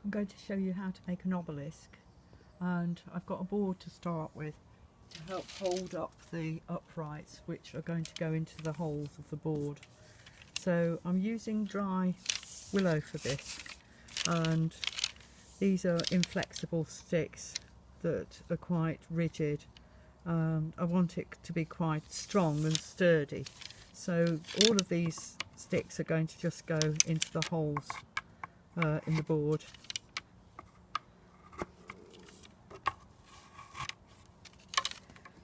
I'm going to show you how to make an obelisk, and I've got a board to start with to help hold up the uprights which are going to go into the holes of the board. So I'm using dry willow for this, and these are inflexible sticks that are quite rigid. I want it to be quite strong and sturdy, so all of these sticks are going to just go into the holes in the board.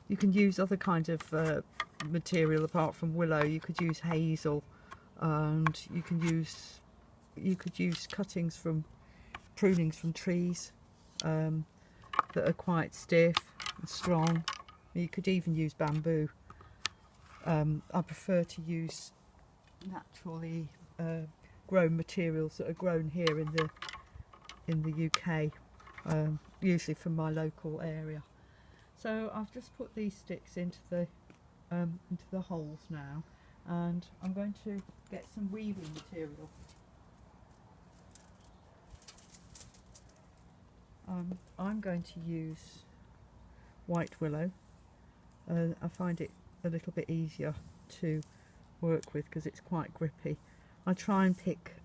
You can use other kinds of material apart from willow. You could use hazel, and you could use cuttings from prunings from trees that are quite stiff and strong. You could even use bamboo. I prefer to use naturally grown materials that are grown here in the UK, usually from my local area. So I've just put these sticks into the holes now, and I'm going to get some weaving material. I'm going to use white willow. I find it a little bit easier to work with because it's quite grippy. I try and pick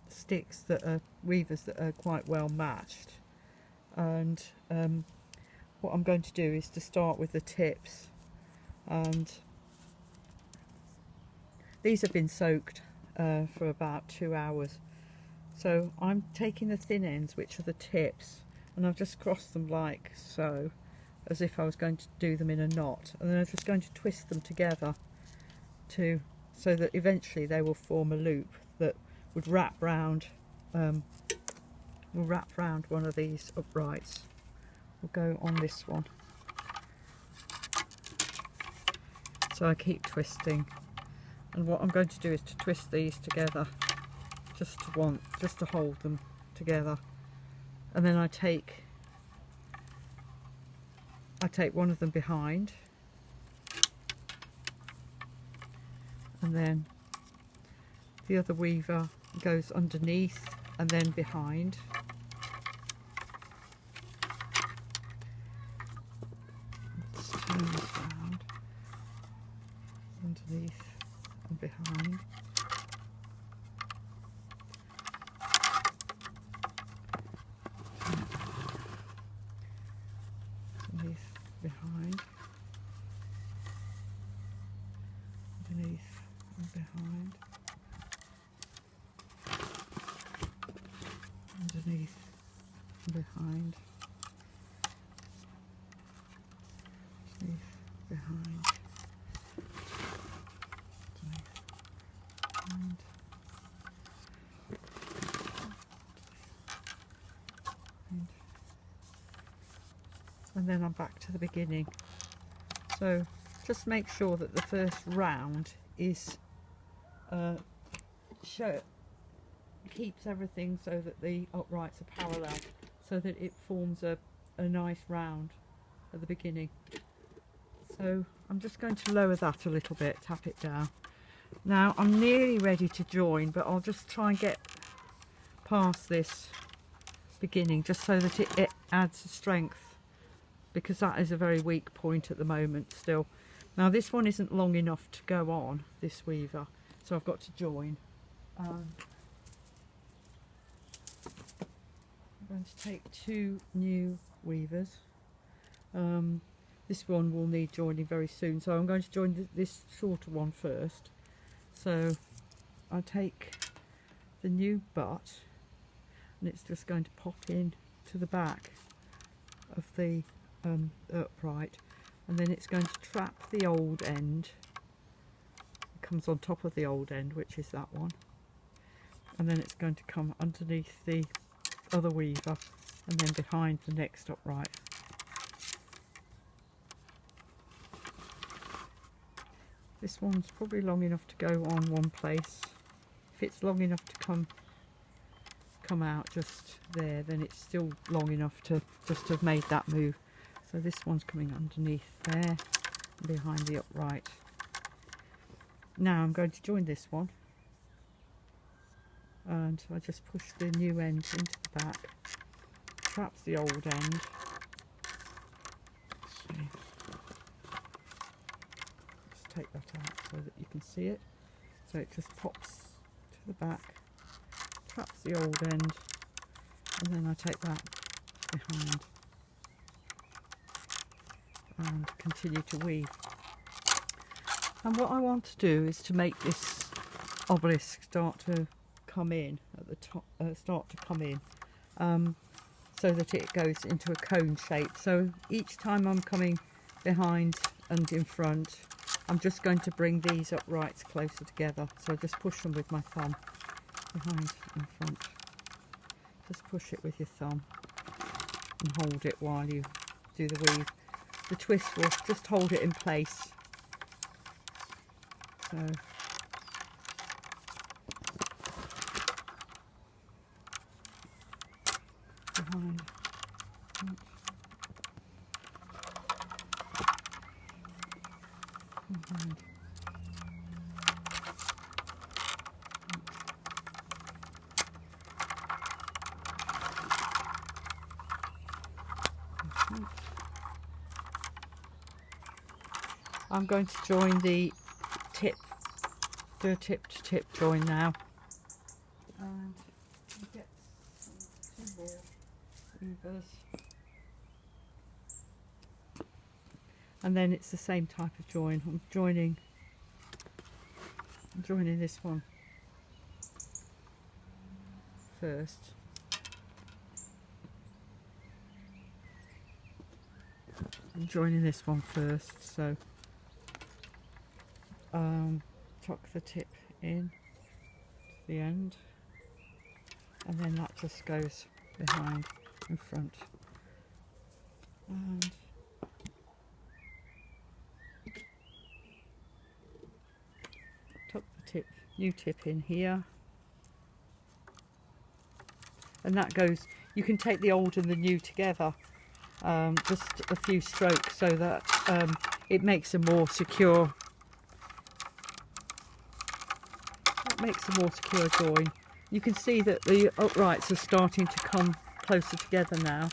sticks that are weavers that are quite well matched, and what I'm going to do is to start with the tips, and these have been soaked for about 2 hours. So I'm taking the thin ends, which are the tips, and I've just crossed them like so, as if I was going to do them in a knot, and then I'm just going to twist them together so that eventually they will form a loop that would wrap round one of these uprights. Will go on this one. So I keep twisting, and what I'm going to do is to twist these together just to hold them together, and then I take one of them behind, and then the other weaver goes underneath and then behind. Let's turn this round, underneath and behind. Underneath, behind, underneath and behind, underneath and behind, underneath, behind, underneath, behind. And then I'm back to the beginning. So just make sure that the first round is keeps everything so that the uprights are parallel, so that it forms a nice round at the beginning. So I'm just going to lower that a little bit, tap it down. Now I'm nearly ready to join, but I'll just try and get past this beginning just so that it adds strength, because that is a very weak point at the moment still. Now this one isn't long enough to go on, this weaver, so I've got to join. I'm going to take 2 new weavers. This one will need joining very soon, so I'm going to join this shorter one first. So I take the new butt, and it's just going to pop in to the back of the upright, and then it's going to trap the old end. It comes on top of the old end, which is that one, and then it's going to come underneath the other weaver and then behind the next upright. This one's probably long enough to go on one place. If it's long enough to come out just there, then it's still long enough to just have made that move. So this one's coming underneath there, behind the upright. Now I'm going to join this one, and I just push the new end into the back, traps the old end. Just take that out so that you can see it. So it just pops to the back, traps the old end, and then I take that behind and continue to weave. And what I want to do is to make this obelisk start to come in at the top, so that it goes into a cone shape. So each time I'm coming behind and in front, I'm just going to bring these uprights closer together. So I just push them with my thumb, behind and front. Just push it with your thumb and hold it while you do the weave. The twist will just hold it in place. So behind, front, behind. I'm going to join the tip, do a tip to tip join now, and we'll get two more weavers, and then it's the same type of join. I'm joining this one first. I'm joining this one first, so tuck the tip in to the end, and then that just goes behind and front, and tuck the tip, new tip in here, and that goes, you can take the old and the new together, just a few strokes, so that it makes a more secure join. You can see that the uprights are starting to come closer together now.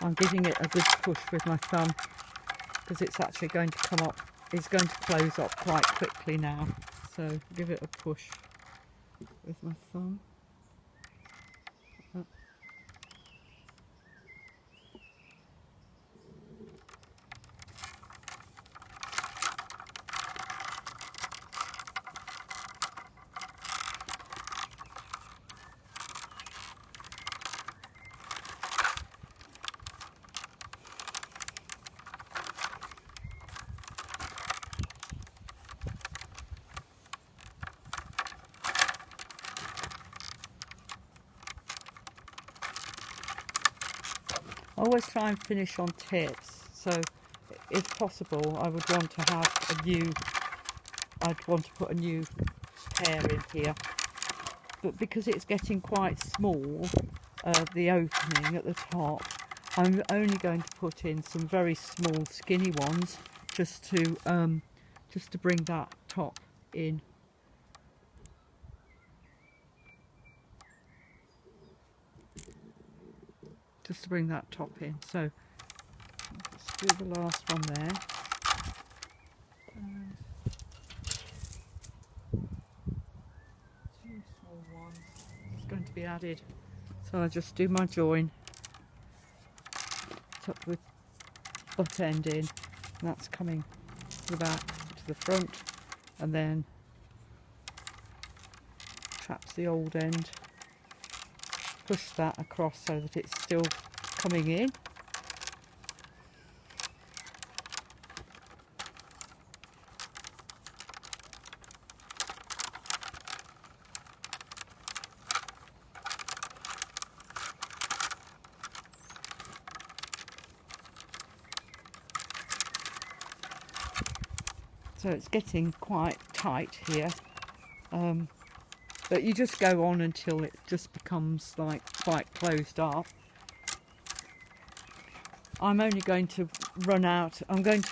I'm giving it a good push with my thumb because it's actually going to come up, it's going to close up quite quickly now. So give it a push with my thumb. I always try and finish on tips, so if possible I would want to have I'd want to put a new pair in here, but because it's getting quite small, the opening at the top, I'm only going to put in some very small skinny ones just to bring that top in. Just to bring that top in. So let's do the last one there. And two small ones is going to be added. So I just do my join, tuck the butt end in, and that's coming to the back, to the front, and then traps the old end. Push that across so that it's still coming in. So it's getting quite tight here. But you just go on until it just becomes like quite closed up. I'm only going to run out. I'm going to